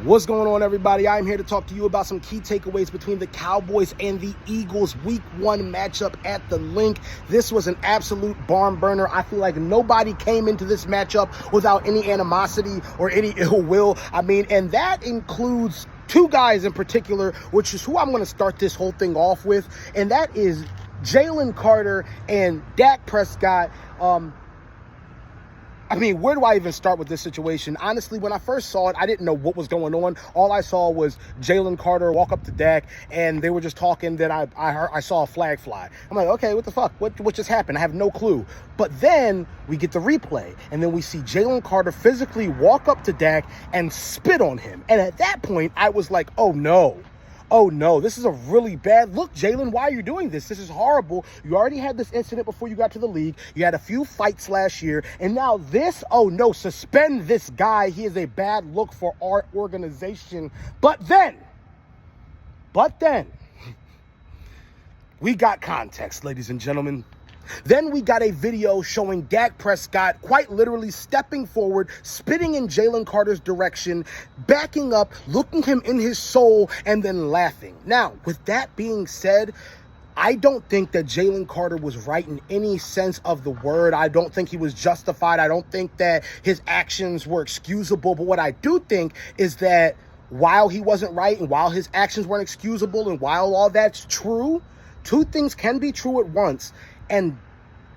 What's going on, everybody? I'm here to talk to you about some key takeaways between the Cowboys and the Eagles Week 1 matchup at the Link. This was an absolute barn burner. I feel like nobody came into this matchup without any animosity or any ill will. And that includes two guys in particular, which is who I'm going to start this whole thing off with, and that is Jalen Carter and Dak Prescott. Where do I even start with this situation? Honestly, when I first saw it, I didn't know what was going on. All I saw was Jalen Carter walk up to Dak, and they were just talking. That I saw a flag fly. I'm like, okay, what the fuck? What just happened? I have no clue. But then we get the replay, and then we see Jalen Carter physically walk up to Dak and spit on him. And at that point, I was like, oh no. Oh no, this is a really bad look. Jalen, why are you doing this? This is horrible. You already had this incident before you got to the league. You had a few fights last year. And now this, oh no, suspend this guy. He is a bad look for our organization. But then, we got context, ladies and gentlemen. Then we got a video showing Dak Prescott quite literally stepping forward, spitting in Jalen Carter's direction, backing up, looking him in his soul, and then laughing. Now, with that being said, I don't think that Jalen Carter was right in any sense of the word. I don't think he was justified. I don't think that his actions were excusable. But what I do think is that while he wasn't right and while his actions weren't excusable and while all that's true, two things can be true at once. And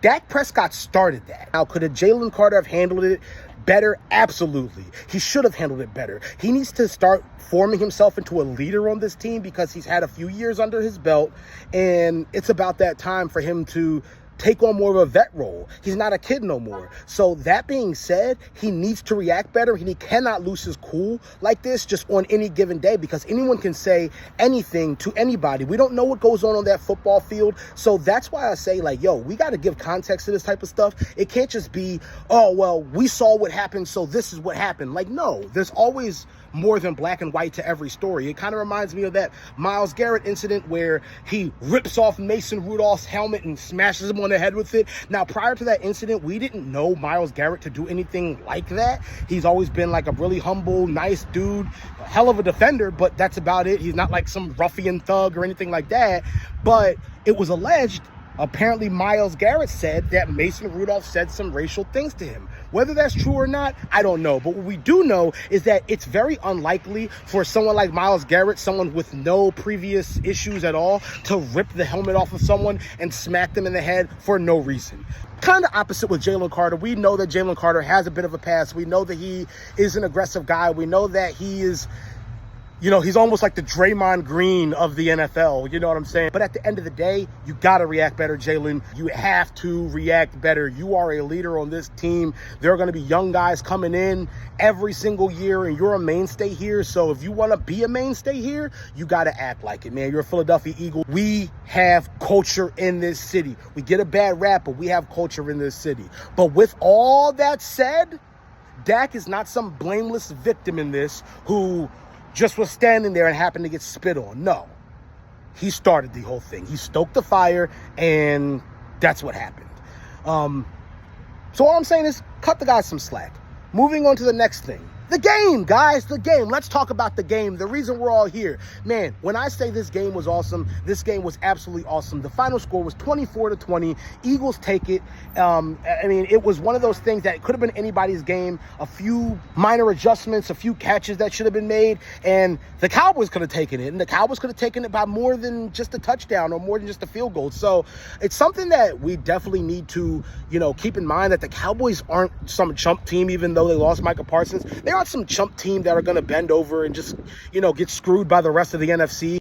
Dak Prescott started that. Now, could a Jalen Carter have handled it better? Absolutely. He should have handled it better. He needs to start forming himself into a leader on this team because he's had a few years under his belt, and it's about that time for him to take on more of a vet role. He's not a kid no more. So that being said, he needs to react better. He cannot lose his cool like this just on any given day because anyone can say anything to anybody. We don't know what goes on that football field. So that's why I say, we got to give context to this type of stuff. It can't just be, oh, well, we saw what happened, so this is what happened. No, there's always more than black and white to every story. It kind of reminds me of that Myles Garrett incident where he rips off Mason Rudolph's helmet and smashes him on the head with it. Now, prior to that incident, we didn't know Myles Garrett to do anything like that. He's always been a really humble, nice dude, a hell of a defender, but that's about it. He's not like some ruffian thug or anything like that. But it was alleged, apparently Myles Garrett said that Mason Rudolph said some racial things to him. Whether that's true or not, I don't know. But what we do know is that it's very unlikely for someone like Myles Garrett, someone with no previous issues at all, to rip the helmet off of someone and smack them in the head for no reason. Kind of opposite with Jalen Carter. We know that Jalen Carter has a bit of a past. We know that he is an aggressive guy. We know that he is, he's almost like the Draymond Green of the NFL. You know what I'm saying? But at the end of the day, you got to react better, Jalen. You have to react better. You are a leader on this team. There are going to be young guys coming in every single year, and you're a mainstay here. So if you want to be a mainstay here, you got to act like it, man. You're a Philadelphia Eagle. We have culture in this city. We get a bad rap, but we have culture in this city. But with all that said, Dak is not some blameless victim in this who just was standing there and happened to get spit on. No. He started the whole thing. He stoked the fire, and that's what happened. So all I'm saying is cut the guy some slack. Moving on to the next thing. The game, guys, the game. Let's talk about the game. The reason we're all here. Man, when I say this game was awesome, this game was absolutely awesome. The final score was 24-20. Eagles take it. It was one of those things that could have been anybody's game. A few minor adjustments, a few catches that should have been made, and the Cowboys could have taken it. And the Cowboys could have taken it by more than just a touchdown or more than just a field goal. So it's something that we definitely need to, keep in mind that the Cowboys aren't some chump team, even though they lost Micah Parsons. They aren't some chump team that are going to bend over and just, get screwed by the rest of the NFC.